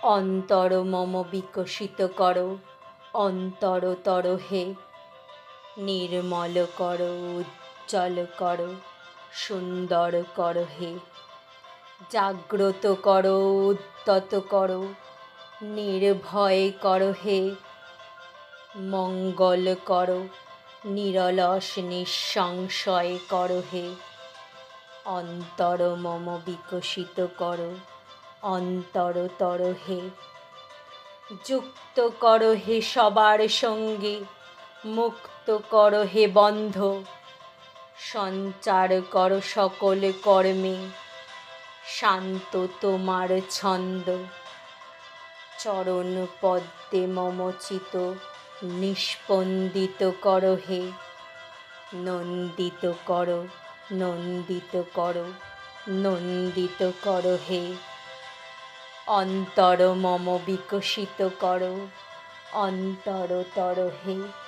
অন্তর মম বিকশিত করো, অন্তরতর হে। নির্মল করো, উজ্জ্বল করো, সুন্দর করো হে। জাগ্রত করো, উদ্যত করো, নির্ভয় করো হে। মঙ্গল করো, নিরলস নিঃসংশয় করো হে। অন্তর মম বিকশিত করো, অন্তরতর হে। যুক্ত করো হে সবার সঙ্গে, মুক্ত করো হে বন্ধ। সঞ্চার করো সকল কর্মে, শান্ত তোমার ছন্দ। চরণ পদ্মে মম চিত নিস্পন্দিত করো হে। নন্দিত করো, নন্দিত করো, নন্দিত করো হে। অন্তর মম বিকশিত করো, অন্তরতর হে।